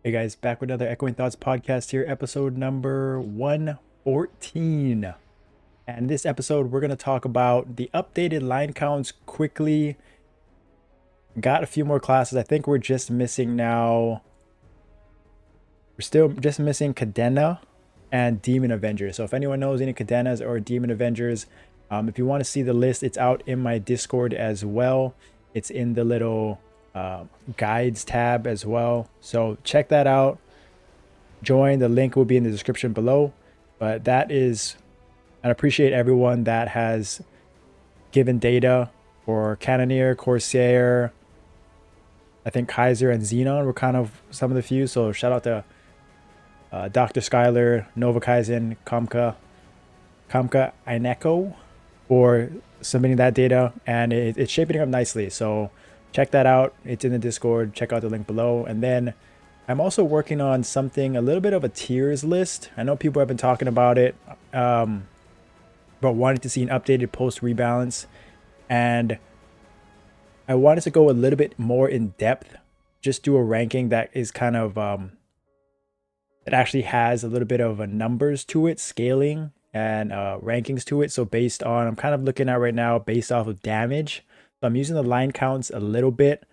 Hey guys, back with another Echoing Thoughts podcast here, episode number 114. And this episode, we're going to talk about the updated line counts quickly. Got a few more classes. I think we're just missing now. We're still just missing Cadena and Demon Avengers. So if anyone knows any Cadenas or Demon Avengers, if you want to see the list, it's out in my Discord as well. It's in the little guides tab as well. So check that out. Join. The link will be in the description below. But that is, I appreciate everyone that has given data for Cannoneer, Corsair. I think Kaiser and Xenon were kind of some of the few. So shout out to Dr. Skyler, Nova Kaizen, Kamka Ineko for submitting that data. And it's shaping up nicely. So check that out. It's in the Discord. Check out the link below. And then I'm also working on something, a little bit of a tiers list. I know people have been talking about it, but wanted to see an updated post rebalance. And I wanted to go a little bit more in depth, just do a ranking that is kind of, it actually has a little bit of a numbers to it, scaling and rankings to it. So based on, I'm kind of looking at right now based off of damage. So I'm using the line counts a little bit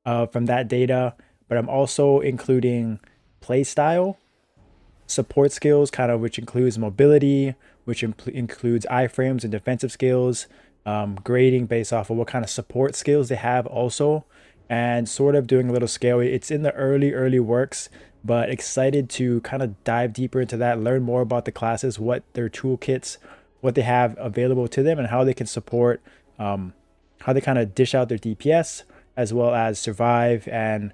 from that data, but I'm also including play style, support skills, kind of which includes mobility, which includes iframes and defensive skills, grading based off of what kind of support skills they have also, and sort of doing a little scale. It's in the early works, but excited to kind of dive deeper into that, learn more about the classes, what their toolkits, what they have available to them, and how they can support, how they kind of dish out their DPS as well as survive, and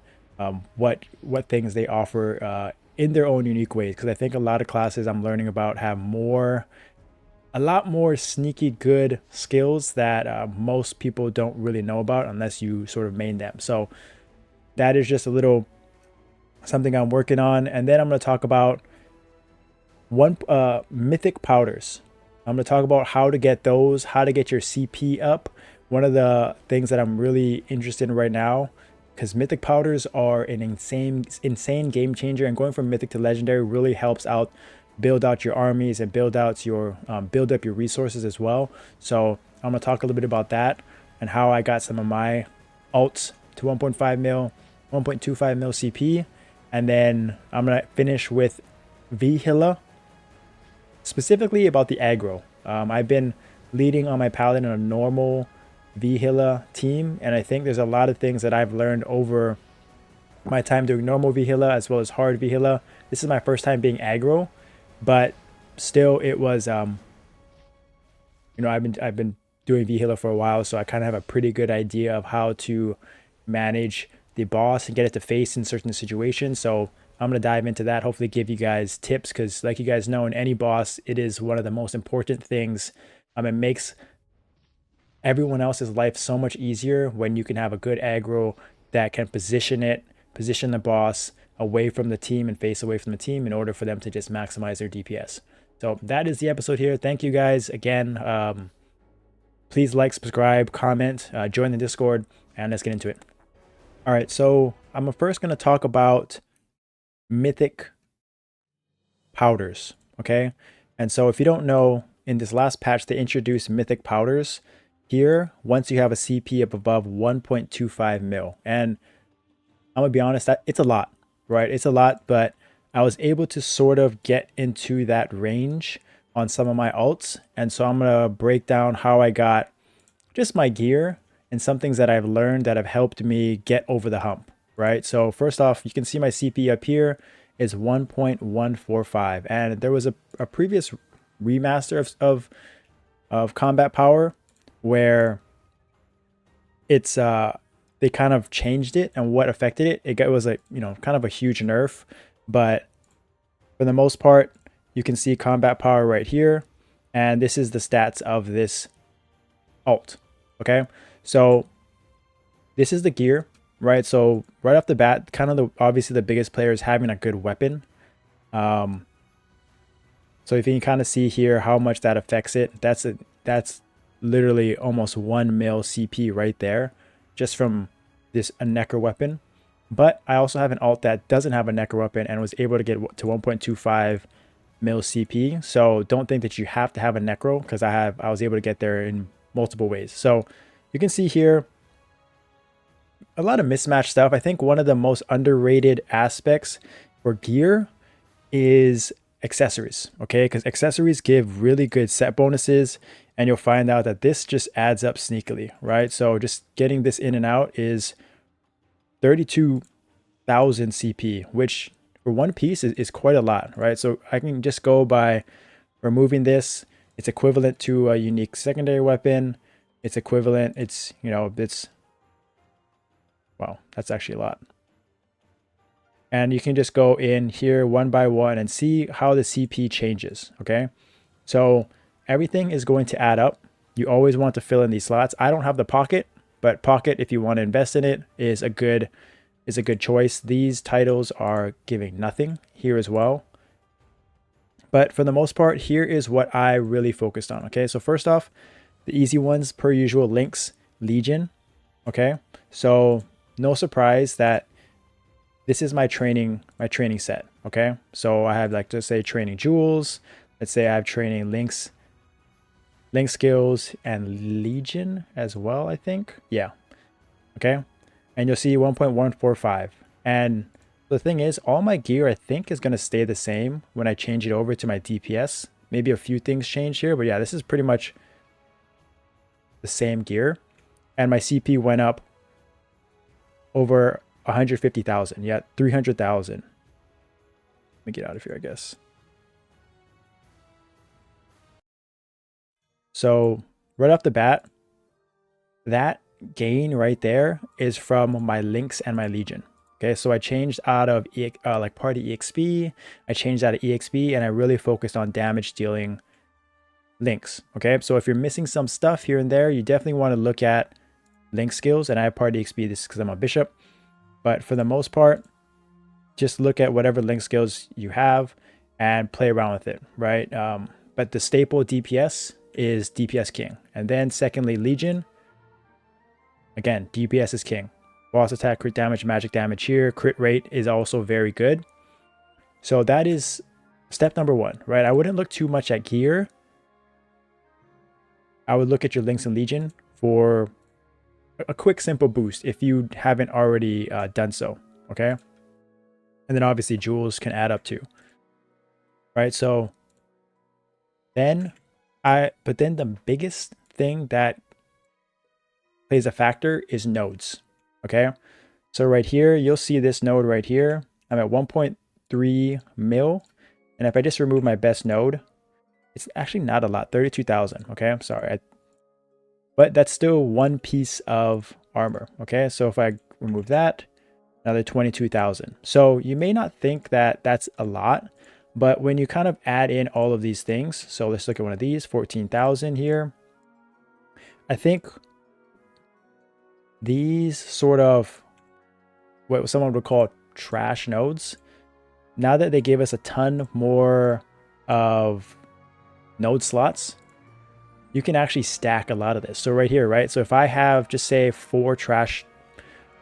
what things they offer in their own unique ways. Because I think a lot of classes I'm learning about have a lot more sneaky good skills that most people don't really know about unless you sort of main them. So that is just a little something I'm working on. And then I'm going to talk about mythic powders. I'm going to talk about how to get those, how to get your CP up. One of the things that I'm really interested in right now, because mythic powders are an insane game changer, and going from mythic to legendary really helps out build out your armies and build out your build up your resources as well. So I'm gonna talk a little bit about that and how I got some of my alts to 1.5 mil, 1.25 mil CP, and then I'm gonna finish with Vhilla, specifically about the aggro. I've been leading on my paladin on a normal Vhilla team, and I think there's a lot of things that I've learned over my time doing normal Vhilla as well as hard Vhilla. This is my first time being aggro, but still it was I've been doing Vhilla for a while, so I kind of have a pretty good idea of how to manage the boss and get it to face in certain situations. So I'm going to dive into that, hopefully give you guys tips, because like you guys know, in any boss, it is one of the most important things. It makes everyone else's life so much easier when you can have a good aggro that can position the boss away from the team and face away from the team in order for them to just maximize their DPS. So that is the episode here. Thank you guys again. Please like, subscribe, comment, join the Discord, and let's get into it. All right, so I'm first going to talk about mythic powders, okay? And so if you don't know, in this last patch, they introduced mythic powders here once you have a CP up above 1.25 mil. And I'm gonna be honest, that it's a lot, right? It's a lot, but I was able to sort of get into that range on some of my alts. And so I'm gonna break down how I got just my gear and some things that I've learned that have helped me get over the hump, right? So first off, you can see my CP up here is 1.145. And there was a previous remaster of combat power where it's they kind of changed it, and what affected it, it was like, kind of a huge nerf. But for the most part, you can see combat power right here, and this is the stats of this alt. Okay, so this is the gear, right? So right off the bat, kind of obviously the biggest player is having a good weapon. So if you can kind of see here how much that affects it, that's literally almost 1 mil CP right there, just from this Non-Necro weapon. But I also have an alt that doesn't have a Necro weapon and was able to get to 1.25 mil CP. So don't think that you have to have a Necro, because I was able to get there in multiple ways. So you can see here a lot of mismatched stuff. I think one of the most underrated aspects for gear is accessories, okay? Because accessories give really good set bonuses, and you'll find out that this just adds up sneakily, right? So just getting this in and out is 32,000 CP, which for one piece is quite a lot, right? So I can just go by removing this. It's equivalent to a unique secondary weapon. It's equivalent. It's, you know, it's, wow, that's actually a lot. And you can just go in here one by one and see how the CP changes, okay? So everything is going to add up. You always want to fill in these slots. I don't have the pocket, but pocket, if you want to invest in it, is a good choice. These titles are giving nothing here as well. But for the most part, here is what I really focused on, okay? So first off, the easy ones, per usual, Lynx, Legion, okay? So no surprise that this is my training set, okay? So I have, like, to say training jewels. Let's say I have training Lynx skills and Legion as well, I think. Yeah, okay? And you'll see 1.145. And the thing is, all my gear, I think, is going to stay the same when I change it over to my DPS. Maybe a few things change here, but yeah, this is pretty much the same gear. And my CP went up over 150,000. Yeah, 300,000. Let me get out of here, I guess. So right off the bat, that gain right there is from my Lynx and my Legion. Okay, so I changed out of like party EXP. I changed out of EXP, and I really focused on damage dealing Lynx. Okay, so if you're missing some stuff here and there, you definitely want to look at Lynx skills. And I have party EXP this because I'm a bishop. But for the most part, just look at whatever Lynx skills you have and play around with it, right? But the staple DPS is DPS king. And then secondly, Legion. Again, DPS is king. Boss attack, crit damage, magic damage here. Crit rate is also very good. So that is step number one, right? I wouldn't look too much at gear. I would look at your Lynx and Legion for a quick, simple boost if you haven't already done so, okay? And then obviously jewels can add up too, right? So then but then the biggest thing that plays a factor is nodes, okay? So right here, you'll see this node right here. I'm at 1.3 mil. And if I just remove my best node, it's actually not a lot, 32,000, okay? I'm sorry. But that's still one piece of armor, okay? So if I remove that, another 22,000. So you may not think that that's a lot, but when you kind of add in all of these things, so let's look at one of these, 14,000 here. I think these sort of what someone would call trash nodes, now that they gave us a ton more of node slots, you can actually stack a lot of this. So right here, right? So if I have, just say, 4 trash,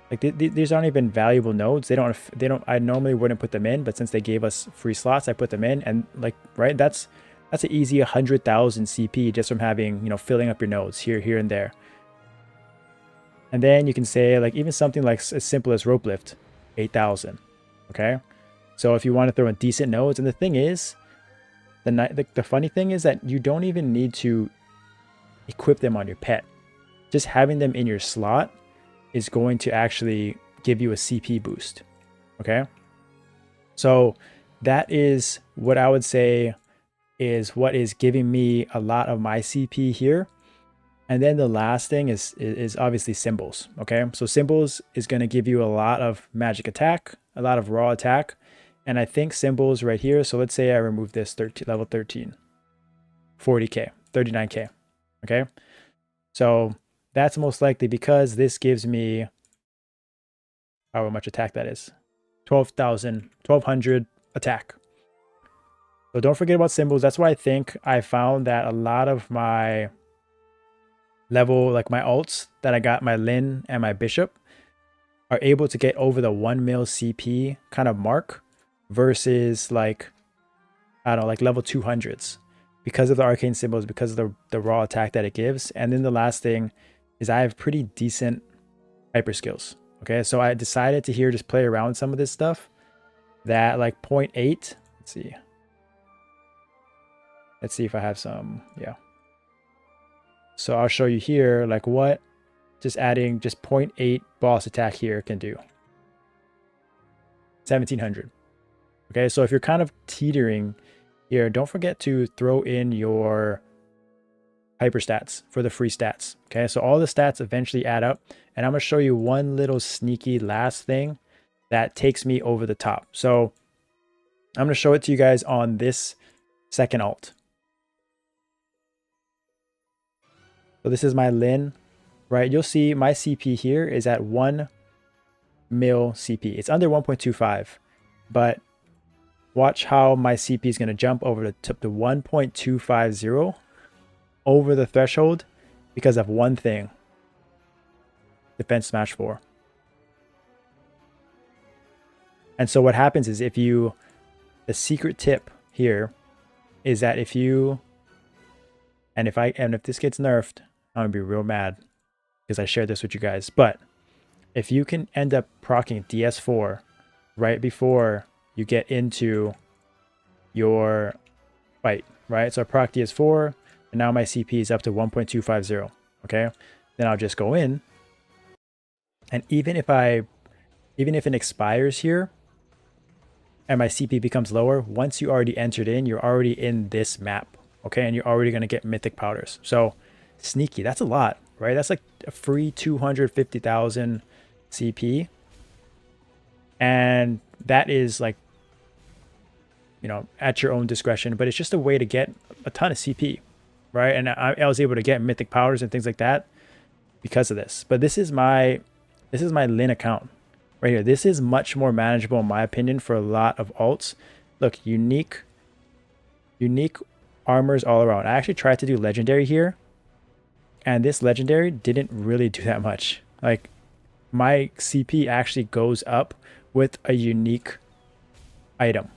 like these aren't even valuable nodes. They don't, I normally wouldn't put them in, but since they gave us free slots, I put them in. And like, right, that's an easy 100,000 CP just from having, you know, filling up your nodes here and there. And then you can say, like, even something like as simple as rope lift, 8,000. Okay, so if you want to throw in decent nodes, and the thing is, the funny thing is that you don't even need to equip them on your pet. Just having them in your slot is going to actually give you a CP boost. Okay, so that is what I would say is what is giving me a lot of my CP here. And then the last thing is obviously symbols. Okay, so symbols is going to give you a lot of magic attack, a lot of raw attack. And I think symbols right here. So let's say I remove this level 13, 40k, 39k. Okay, so that's most likely because this gives me however much attack that is, 12,000, 1,200 attack. So don't forget about symbols. That's why I think I found that a lot of my level, like my alts that I got, my Lin and my Bishop, are able to get over the 1 mil CP kind of mark versus like, I don't know, like level 200s because of the arcane symbols, because of the raw attack that it gives. And then the last thing is I have pretty decent hyper skills. Okay, so I decided to here just play around with some of this stuff. That like 0.8, let's see if I have some. Yeah, so I'll show you here like what just adding just 0.8 boss attack here can do. 1700. Okay, so if you're kind of teetering here, don't forget to throw in your hyper stats for the free stats. Okay, so all the stats eventually add up, and I'm going to show you one little sneaky last thing that takes me over the top. So I'm going to show it to you guys on this second alt. So this is my Lin, right? You'll see my CP here is at 1 mil CP. It's under 1.25, but watch how my CP is going to jump over to 1.250 over the threshold because of one thing. Defense Smash 4. And so what happens is the secret tip here is that if this gets nerfed, I'm going to be real mad because I shared this with you guys. But if you can end up proccing DS4 right before you get into your fight, right? So I proc DS4, and now my CP is up to 1.250, okay? Then I'll just go in, and even if it expires here, and my CP becomes lower, once you already entered in, you're already in this map, okay? And you're already going to get mythic powders. So sneaky, that's a lot, right? That's like a free 250,000 CP. And that is like, you know, at your own discretion, but it's just a way to get a ton of CP, right? And I was able to get mythic powders and things like that because of this. But this is my Lin account right here. This is much more manageable in my opinion for a lot of alts. Look, unique armors all around. I actually tried to do legendary here, and this legendary didn't really do that much. Like, my CP actually goes up with a unique item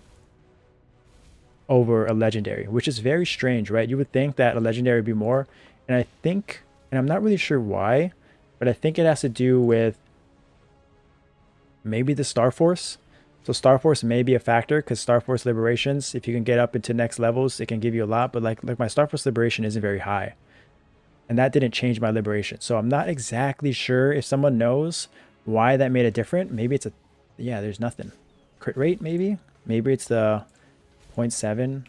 over a legendary, which is very strange, right? You would think that a legendary would be more, and I think, and I'm not really sure why, but I think it has to do with maybe the Star Force. So Star Force may be a factor because Star Force liberations, if you can get up into next levels, it can give you a lot, but like my Star Force liberation isn't very high, and that didn't change my liberation. So I'm not exactly sure. If someone knows why that made it different, maybe it's there's nothing. Crit rate, maybe it's the 0.7.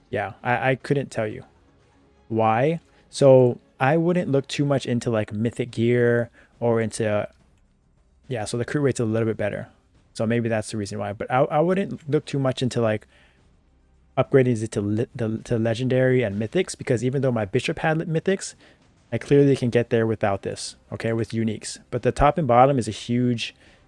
Yeah, I couldn't tell you why. So I wouldn't look too much into like mythic gear or into, yeah, so the crit rate's a little bit better. So maybe that's the reason why. But I wouldn't look too much into like upgrading it to legendary and mythics, because even though my bishop had mythics, I clearly can get there without this, okay, with uniques. But the top and bottom is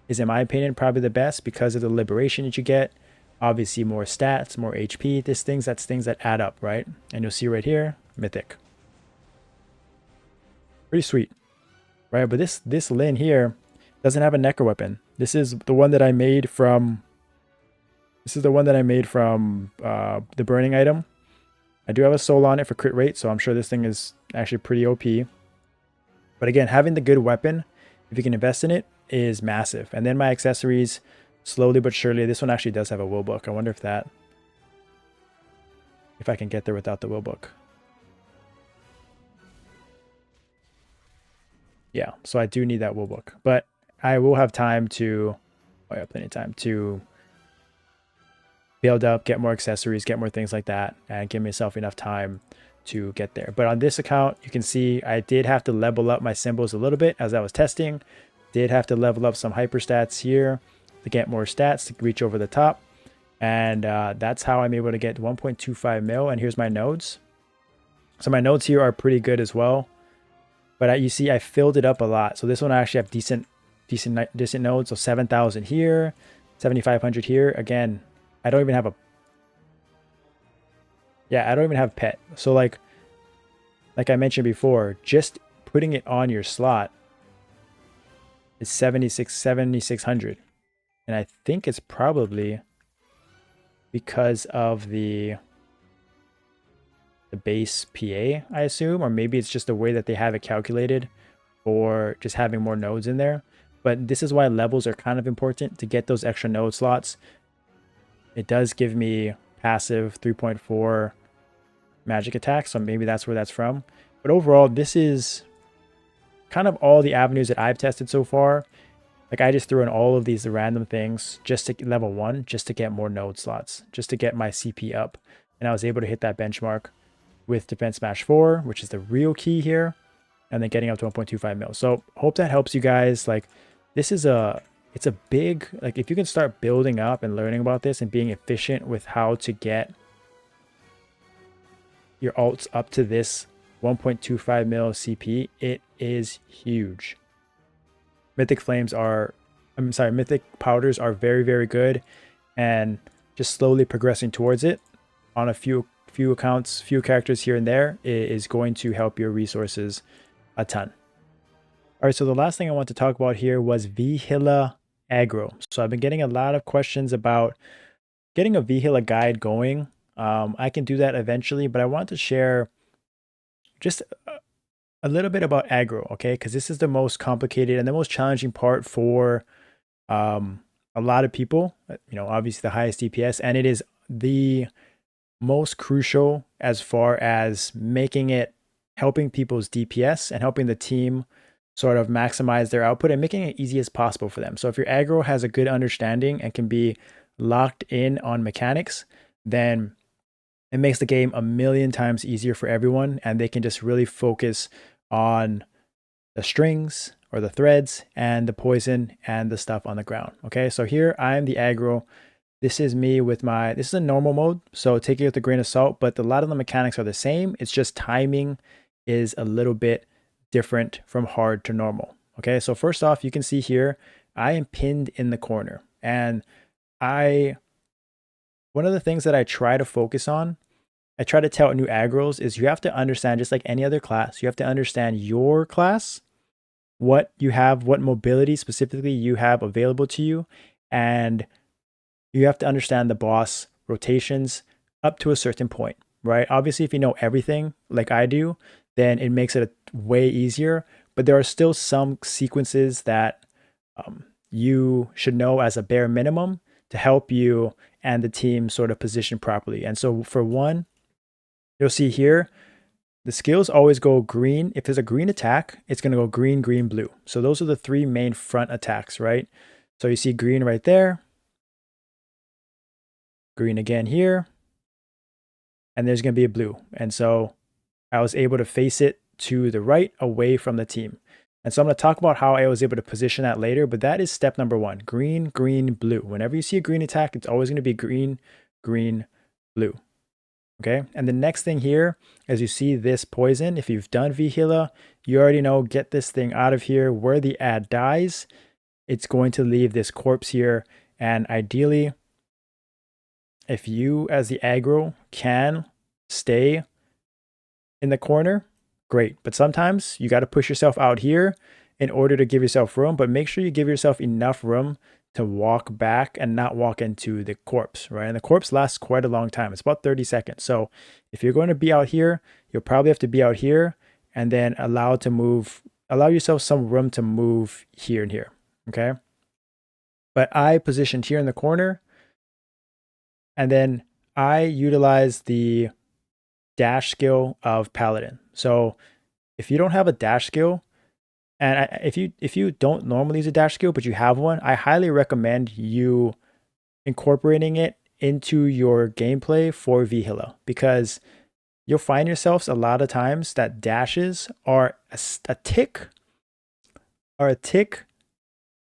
in my opinion probably the best because of the liberation that you get. Obviously more stats, more HP, that's things that add up, right? And you'll see right here, mythic. Pretty sweet, right? But this Lin here doesn't have a Necro weapon. This is the one that I made from the burning item. I do have a soul on it for crit rate, so I'm sure this thing is actually pretty OP. But again, having the good weapon, if you can invest in it, is massive. And then my accessories, slowly but surely, this one actually does have a will book. I wonder if I can get there without the will book. Yeah, so I do need that will book, but I will have time to, I have plenty of time to build up, get more accessories, get more things like that, and give myself enough time to get there. But on this account, you can see I did have to level up my symbols a little bit as I was testing. Did have to level up some hyper stats here to get more stats to reach over the top. And that's how I'm able to get 1.25 mil. And here's my nodes. So my nodes here are pretty good as well. But you see, I filled it up a lot. So this one I actually have decent nodes. So 7,000 here, 7,500 here. Again, I don't even have pet. So like I mentioned before, just putting it on your slot is 7600. And I think it's probably because of the base PA, I assume, or maybe it's just the way that they have it calculated for just having more nodes in there. But this is why levels are kind of important to get those extra node slots. It does give me passive 3.4 magic attack, so maybe that's where that's from. But overall, this is kind of all the avenues that I've tested so far. Like, I just threw in all of these random things just to level 1, just to get more node slots, just to get my CP up. And I was able to hit that benchmark with Defense Smash 4, which is the real key here, and then getting up to 1.25 mil. So hope that helps you guys. Like, this is it's a big, like, if you can start building up and learning about this and being efficient with how to get your alts up to this 1.25 mil CP, it is huge. Mythic powders are very, very good, and just slowly progressing towards it on a few accounts, few characters here and there is going to help your resources a ton. All right, so the last thing I want to talk about here was Vhilla Aggro. So I've been getting a lot of questions about getting a Vhilla guide going. I can do that eventually, but I want to share just a little bit about aggro, okay? Because this is the most complicated and the most challenging part for a lot of people. You know, obviously the highest DPS, and it is the most crucial as far as making it, helping people's DPS and helping the team sort of maximize their output and making it easy as possible for them. So if your aggro has a good understanding and can be locked in on mechanics, then it makes the game a million times easier for everyone, and they can just really focus on the strings or the threads and the poison and the stuff on the ground. Okay, so here I'm the aggro. This is me with this is a normal mode, so take it with a grain of salt, but a lot of the mechanics are the same. It's just timing is a little bit different from hard to normal. Okay, so first off, you can see here, I am pinned in the corner, and one of the things that I try to focus on, I try to tell new aggros, is you have to understand, just like any other class, you have to understand your class, what you have, what mobility specifically you have available to you, and you have to understand the boss rotations up to a certain point, right? Obviously, if you know everything like I do, then it makes it way easier, but there are still some sequences that you should know as a bare minimum to help you and the team sort of position properly. And so for one, you'll see here, the skills always go green. If there's a green attack, it's going to go green, green, blue. So those are the three main front attacks, right? So you see green right there, green again here, and there's going to be a blue. And so I was able to face it to the right, away from the team. And so I'm going to talk about how I was able to position that later, but that is step number one: green, green, blue. Whenever you see a green attack, it's always going to be green, green, blue. Okay, and the next thing here, as you see this poison, if you've done Vhilla, you already know, get this thing out of here. Where the ad dies, it's going to leave this corpse here. And ideally, if you as the aggro can stay in the corner, great. But sometimes you got to push yourself out here in order to give yourself room, but make sure you give yourself enough room to walk back and not walk into the corpse, right? And the corpse lasts quite a long time. It's about 30 seconds. So if you're going to be out here, you'll probably have to be out here and then allow yourself some room to move here and here, okay? But I positioned here in the corner, and then I utilize the dash skill of Paladin. So if you don't have a dash skill, and if you don't normally use a dash skill, but you have one, I highly recommend you incorporating it into your gameplay for Vhilla, because you'll find yourselves a lot of times that dashes are a tick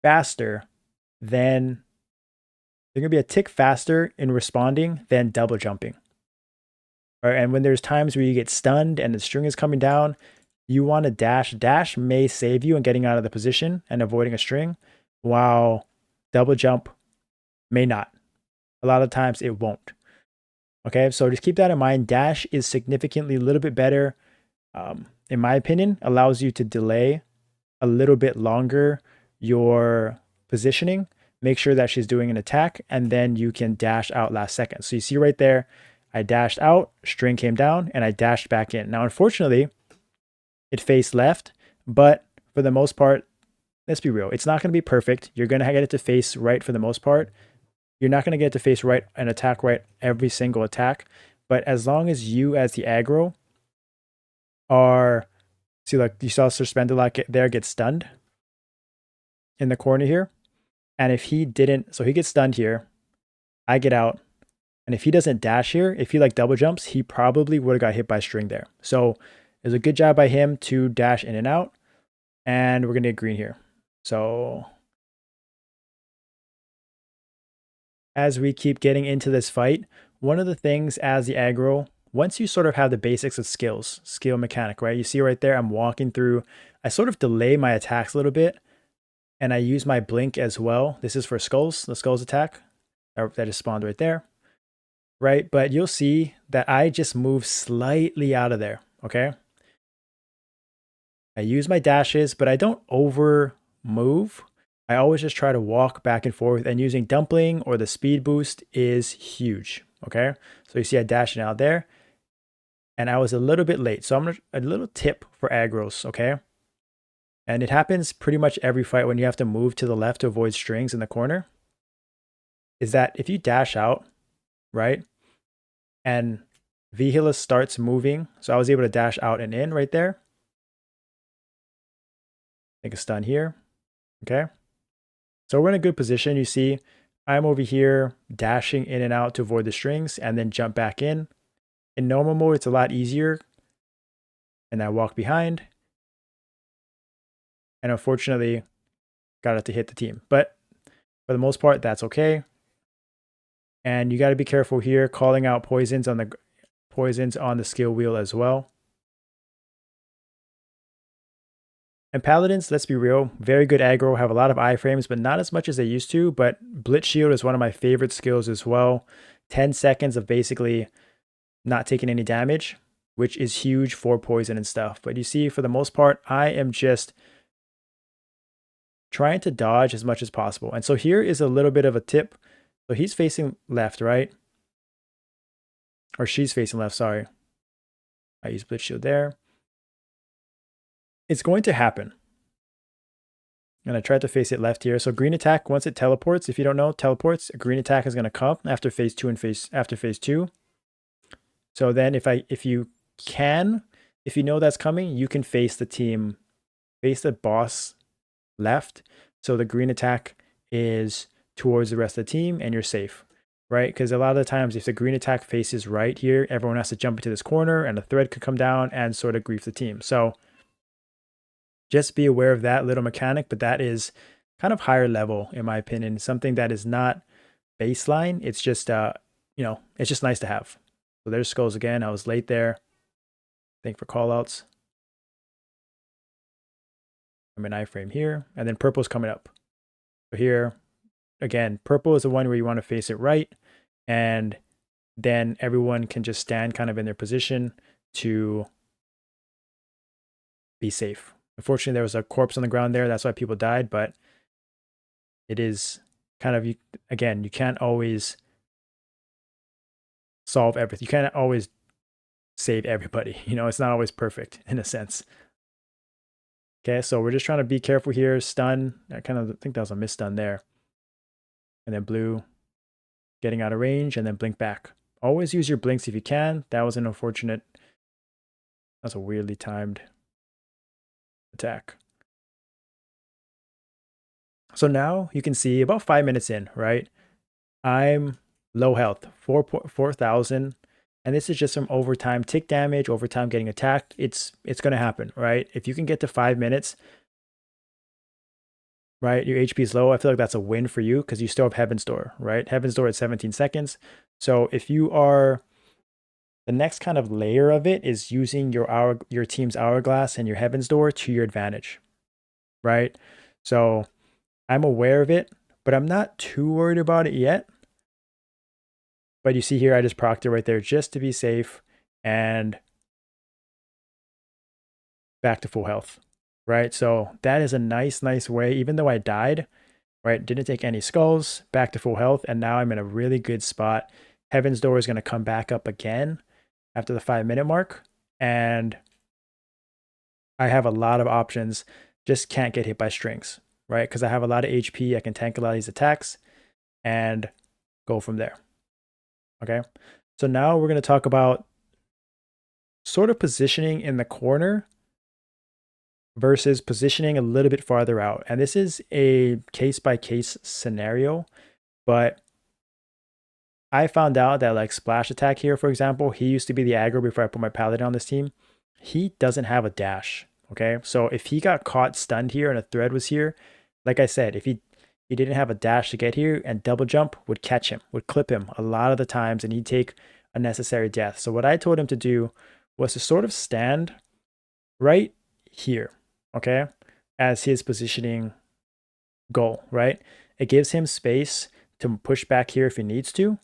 faster than, they're going to be a tick faster in responding than double jumping. Right? And when there's times where you get stunned and the string is coming down, you want to dash. Dash may save you in getting out of the position and avoiding a string, while double jump may not. A lot of times it won't. Okay, so just keep that in mind. Dash is significantly a little bit better, in my opinion, allows you to delay a little bit longer your positioning, make sure that she's doing an attack, and then you can dash out last second. So you see right there, I dashed out, string came down, and I dashed back in. Now, unfortunately, it faced left, but for the most part, let's be real, it's not going to be perfect. You're going to get it to face right for the most part. You're not going to get it to face right and attack right every single attack. But as long as you, as the aggro, are, see, like you saw Suspended Lock there get stunned in the corner here. And if he didn't, so he gets stunned here, I get out. And if he doesn't dash here, if he like double jumps, he probably would have got hit by string there. So it was a good job by him to dash in and out. And we're going to get green here. So as we keep getting into this fight, one of the things as the aggro, once you sort of have the basics of skills, skill mechanic, right? You see right there, I'm walking through, I sort of delay my attacks a little bit, and I use my blink as well. This is for skulls, the skulls attack that just spawned right there, right? But you'll see that I just move slightly out of there, okay? I use my dashes, but I don't over move. I always just try to walk back and forth, and using dumpling or the speed boost is huge, okay? So you see I dashing out there, and I was a little bit late. So I'm gonna, a little tip for aggros, okay? And it happens pretty much every fight when you have to move to the left to avoid strings in the corner, is that if you dash out, right, and Vhilla starts moving, so I was able to dash out and in right there. Make a stun here, okay? So we're in a good position. You see, I'm over here dashing in and out to avoid the strings and then jump back in. In normal mode, it's a lot easier. And I walk behind. And unfortunately, got it to hit the team. But for the most part, that's okay. And you got to be careful here, calling out poisons on the skill wheel as well. And Paladins, let's be real, very good aggro, have a lot of iframes, but not as much as they used to. But Blitz Shield is one of my favorite skills as well. 10 seconds of basically not taking any damage, which is huge for poison and stuff. But you see, for the most part, I am just trying to dodge as much as possible. And so here is a little bit of a tip. So he's facing left, right? Or she's facing left, sorry. I use Blitz Shield there. It's going to happen. And I tried to face it left here. So green attack, once it teleports, if you don't know, teleports, a green attack is going to come after phase 2 and after phase 2. So then if you know that's coming, you can face the team, face the boss left. So the green attack is towards the rest of the team and you're safe, right? Because a lot of the times if the green attack faces right here, everyone has to jump into this corner and a thread could come down and sort of grief the team. So just be aware of that little mechanic, but that is kind of higher level in my opinion, something that is not baseline. It's just, it's just nice to have. So there's skulls again. I was late there. Thank for callouts. I'm an iframe here, and then purple's coming up. So here, again, purple is the one where you want to face it right, and then everyone can just stand kind of in their position to be safe. Unfortunately, there was a corpse on the ground there. That's why people died, but it is kind of, again, you can't always solve everything. You can't always save everybody. It's not always perfect in a sense. Okay, so we're just trying to be careful here. Stun. I think that was a misstun there. And then blue getting out of range and then blink back. Always use your blinks if you can. That was an unfortunate. That's a weirdly timed attack. So now you can see about 5 minutes in, right? I'm low health, 4,000. And this is just from overtime tick damage, overtime getting attacked. It's going to happen, right? If you can get to 5 minutes, right, your HP is low, I feel like that's a win for you because you still have Heaven's Door, right? Heaven's Door at 17 seconds. So if you are, the next kind of layer of it is using your team's Hourglass and your Heaven's Door to your advantage, right? So I'm aware of it, but I'm not too worried about it yet. But you see here, I just procced it right there just to be safe and back to full health, right? So that is a nice way, even though I died, right? Didn't take any skulls, back to full health, and now I'm in a really good spot. Heaven's Door is going to come back up again after the 5-minute mark, and I have a lot of options, just can't get hit by strings, right? Because I have a lot of HP, I can tank a lot of these attacks and go from there. Okay, so now we're going to talk about sort of positioning in the corner versus positioning a little bit farther out. And this is a case by case scenario, but I found out that like Splash Attack here, for example, he used to be the aggro before I put my Paladin on this team. He doesn't have a dash. Okay, so if he got caught stunned here and a thread was here, like I said, if he didn't have a dash to get here, and double jump would catch him, would clip him a lot of the times, and he'd take unnecessary death. So what I told him to do was to sort of stand right here, okay, as his positioning goal, right? It gives him space to push back here if he needs to,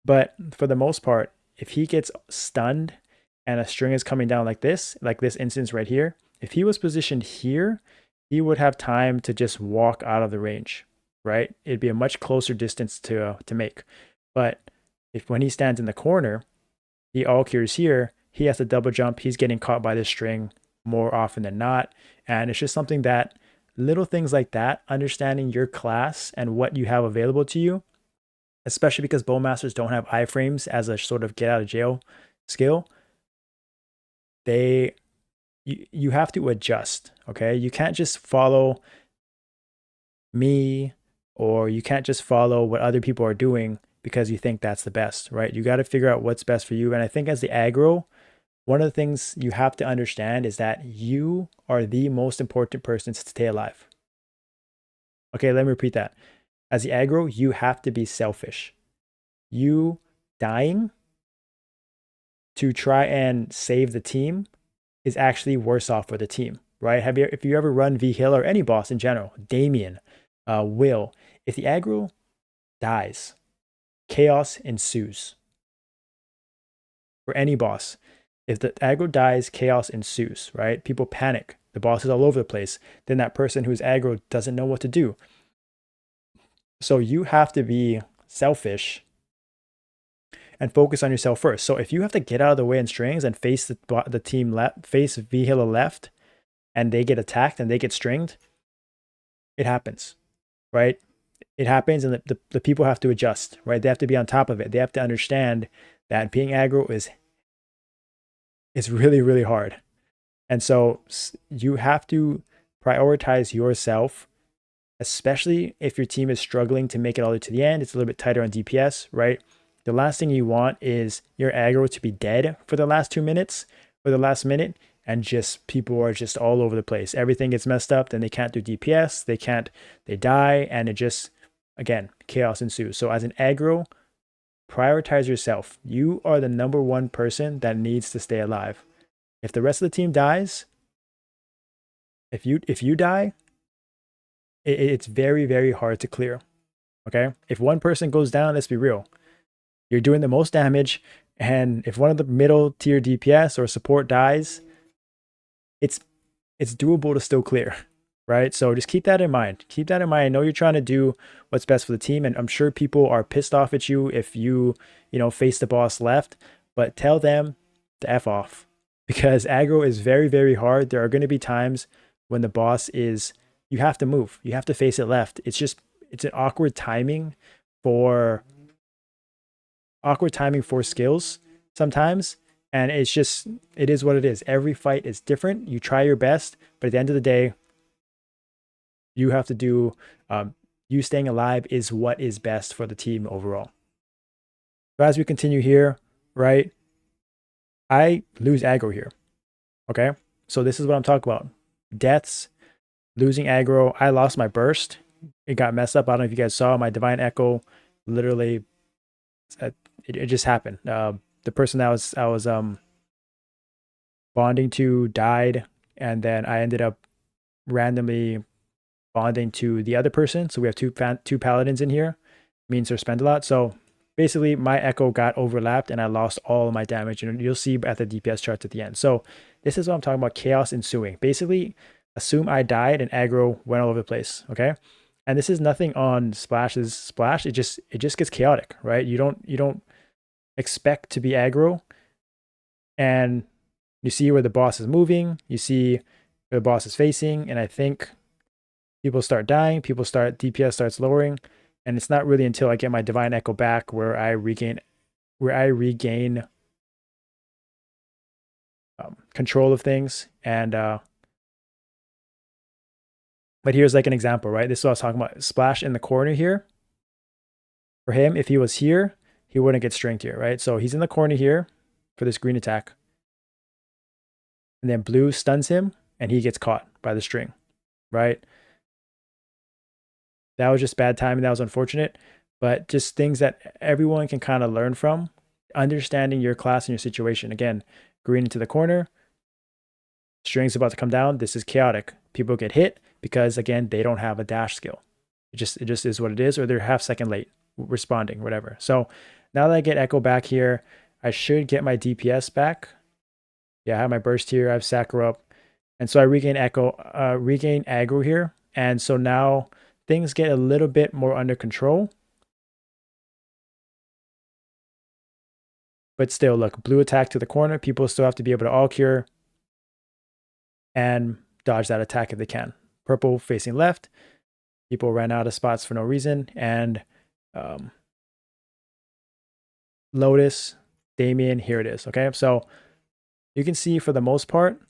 but for the most part, if he gets stunned and a string is coming down like this instance right here, if he was positioned here, he would have time to just walk out of the range, right? It'd be a much closer distance to make. But if when he stands in the corner, he all cures here, he has to double jump, he's getting caught by this string more often than not. And it's just something that little things like that, understanding your class and what you have available to you, especially because bowmasters don't have iframes as a sort of get out of jail skill, you have to adjust, okay? You can't just follow me, or you can't just follow what other people are doing because you think that's the best, right? You got to figure out what's best for you. And I think as the aggro, one of the things you have to understand is that you are the most important person to stay alive. Okay, let me repeat that. As the aggro, you have to be selfish. You dying to try and save the team is actually worse off for the team, right? If you ever run Vhilla or any boss in general, Damien, Will, if the aggro dies, chaos ensues. For any boss, if the aggro dies, chaos ensues, right? People panic. The boss is all over the place. Then that person who's aggro doesn't know what to do. So you have to be selfish and focus on yourself first. So if you have to get out of the way in strings and face the team left, face Vhilla left, and they get attacked and they get stringed, it happens, right? It happens, and the people have to adjust, right? They have to be on top of it. They have to understand that being aggro is really, really hard. And so you have to prioritize yourself, especially if your team is struggling to make it all the way to the end. It's a little bit tighter on DPS, right? The last thing you want is your aggro to be dead for the last 2 minutes or the last minute, and just people are just all over the place. Everything gets messed up, then they can't do DPS, they die, and it just, again, chaos ensues. So as an aggro, prioritize yourself. You are the number one person that needs to stay alive. If the rest of the team dies, if you die, it's very, very hard to clear. Okay? If one person goes down, let's be real, you're doing the most damage, and if one of the middle tier DPS or support dies, it's doable to still clear, right? So just keep that in mind. Keep that in mind. I know you're trying to do what's best for the team, and I'm sure people are pissed off at you if you face the boss left, but tell them to F off, because aggro is very, very hard. There are going to be times when the boss is, you have to move. You have to face it left. It's an awkward timing for skills sometimes, and it is what it is. Every fight is different. You try your best, but at the end of the day, you have to do, you staying alive is what is best for the team overall. So as we continue here, right, I lose aggro here, okay? So this is what I'm talking about. Deaths, losing aggro. I lost my burst. It got messed up. I don't know if you guys saw my Divine Echo, literally, it just happened. The person that I was bonding to died, and then I ended up randomly bonding to the other person. So we have two paladins in here. Means they're spend a lot. So basically my echo got overlapped and I lost all of my damage, and you'll see at the DPS charts at the end. So this is what I'm talking about, chaos ensuing. Basically, assume I died and aggro went all over the place. Okay. And this is nothing on Splash's splash. It just gets chaotic, right? You don't expect to be aggro, and you see where the boss is moving, you see where the boss is facing, and I think people start dying, DPS starts lowering, and it's not really until I get my Divine Echo back where I regain control of things. And but here's like an example, right? This is what I was talking about. Splash in the corner here. For him, if he was here, he wouldn't get stringed here, right? So he's in the corner here for this green attack. And then blue stuns him, and he gets caught by the string, right? That was just bad timing. That was unfortunate, but just things that everyone can kind of learn from. Understanding your class and your situation. Again, green into the corner, string's about to come down. This is chaotic. People get hit because, again, they don't have a dash skill. It just is what it is, or they're half second late responding, whatever. So now that I get Echo back here, I should get my DPS back. Yeah, I have my burst here. I have Sakura up. And so I regain aggro here. And so now things get a little bit more under control. But still, look, blue attack to the corner. People still have to be able to all cure and dodge that attack if they can. Purple facing left. People ran out of spots for no reason. And Lotus, Damien, here it is. Okay, so you can see for the most part,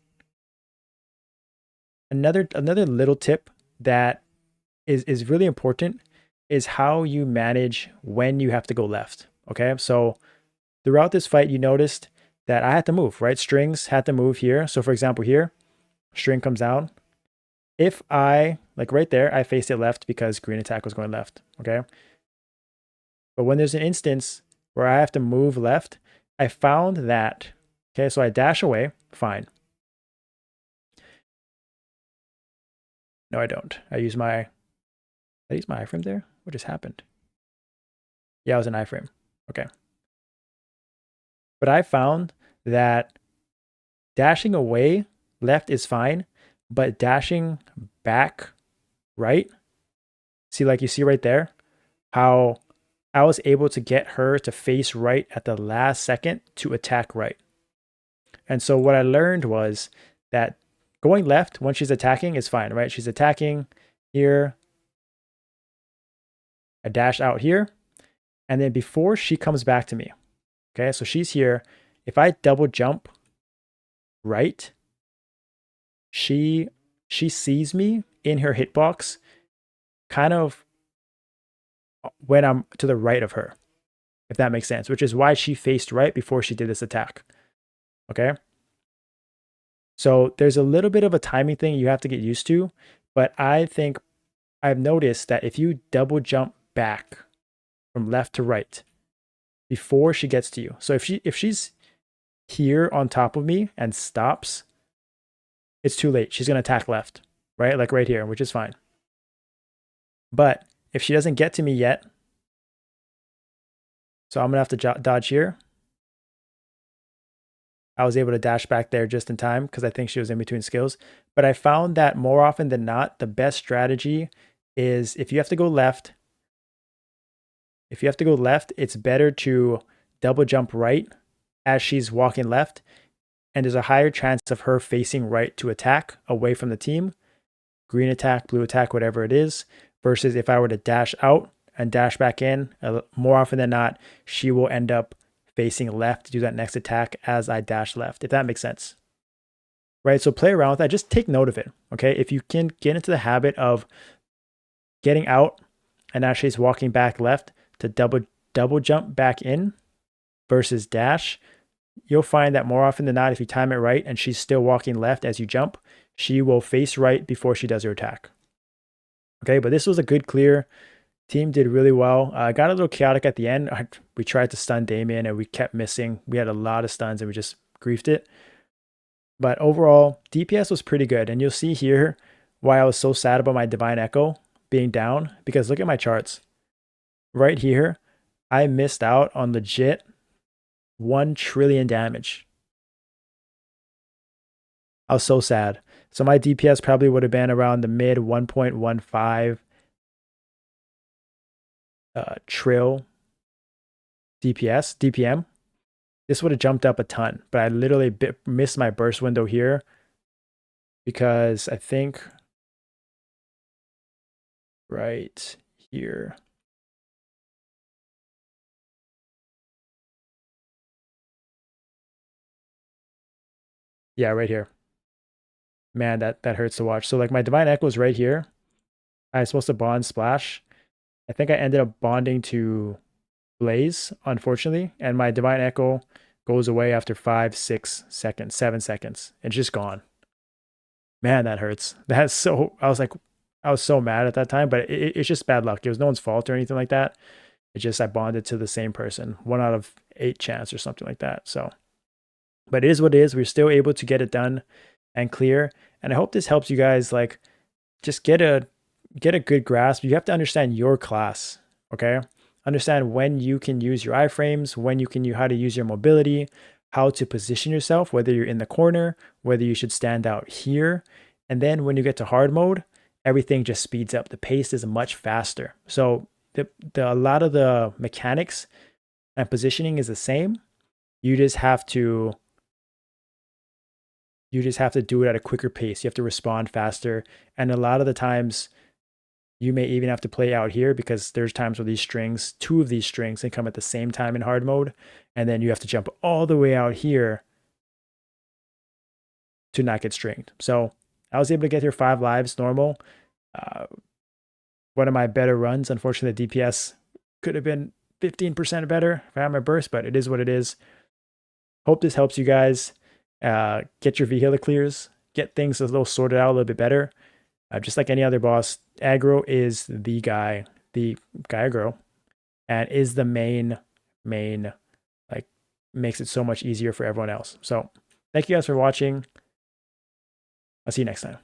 another little tip that is really important is how you manage when you have to go left. Okay, so throughout this fight, you noticed that I had to move, right? Strings had to move here. So for example, here, string comes down. If I, like right there, I faced it left because green attack was going left, okay? But when there's an instance where I have to move left, I found that, okay, so I dash away, fine. No, I don't. I use my iframe there? What just happened? Yeah, it was an iframe. Okay. But I found that dashing away left is fine, but dashing back right, see, like you see right there, how I was able to get her to face right at the last second to attack right. And so what I learned was that going left when she's attacking is fine, right? She's attacking here. I dash out here. And then before she comes back to me, okay, so she's here. If I double jump right, she sees me in her hitbox kind of when I'm to the right of her, if that makes sense, which is why she faced right before she did this attack. Okay. So there's a little bit of a timing thing you have to get used to, but I think I've noticed that if you double jump back from left to right before she gets to you, so if she's here on top of me and stops, it's too late. She's going to attack left, right? Like right here, which is fine. But if she doesn't get to me yet, so I'm going to have to dodge here. I was able to dash back there just in time because I think she was in between skills. But I found that more often than not, the best strategy is if you have to go left, it's better to double jump right as she's walking left. And there's a higher chance of her facing right to attack away from the team. Green attack, blue attack, whatever it is. Versus if I were to dash out and dash back in, more often than not, she will end up facing left to do that next attack as I dash left, if that makes sense. Right, so play around with that. Just take note of it, okay? If you can get into the habit of getting out and as she's walking back left to double jump back in versus dash, you'll find that more often than not, if you time it right and she's still walking left as you jump, she will face right before she does her attack. Okay, but this was a good clear. Team did really well. Got a little chaotic at the end. We tried to stun Damien and we kept missing. We had a lot of stuns and we just griefed it. But overall, DPS was pretty good. And you'll see here why I was so sad about my Divine Echo being down. Because look at my charts. Right here, I missed out on legit 1 trillion damage. I was so sad. So my DPS probably would have been around the mid 1.15 trill DPM. This would have jumped up a ton, but I literally missed my burst window here because I think right here. Yeah, right here. Man, that hurts to watch. So like my Divine Echo is right here. I was supposed to bond Splash. I think I ended up bonding to Blaze, unfortunately, and my Divine Echo goes away after 5, 6 seconds, 7 seconds. It's just gone. Man, that hurts. That's so. I was so mad at that time, but it's just bad luck. It was no one's fault or anything like that. It's just I bonded to the same person, 1 out of 8 chance or something like that. So, but it is what it is. We're still able to get it done and clear. And I hope this helps you guys like just get a good grasp. You have to understand your class, okay? Understand when you can use your iframes, when you can how to use your mobility, how to position yourself, whether you're in the corner, whether you should stand out here. And then when you get to hard mode, everything just speeds up. The pace is much faster. So a lot of the mechanics and positioning is the same. You just have to do it at a quicker pace. You have to respond faster. And a lot of the times you may even have to play out here because there's times where these strings, 2 of these strings can come at the same time in hard mode. And then you have to jump all the way out here to not get stringed. So I was able to get here 5 lives normal. One of my better runs. Unfortunately, the DPS could have been 15% better if I had my burst, but it is what it is. Hope this helps you guys get your Vhilla clears, get things a little sorted out a little bit better. Just like any other boss, aggro is the guy aggro, and is the main, like, makes it so much easier for everyone else. So thank you guys for watching. I'll see you next time.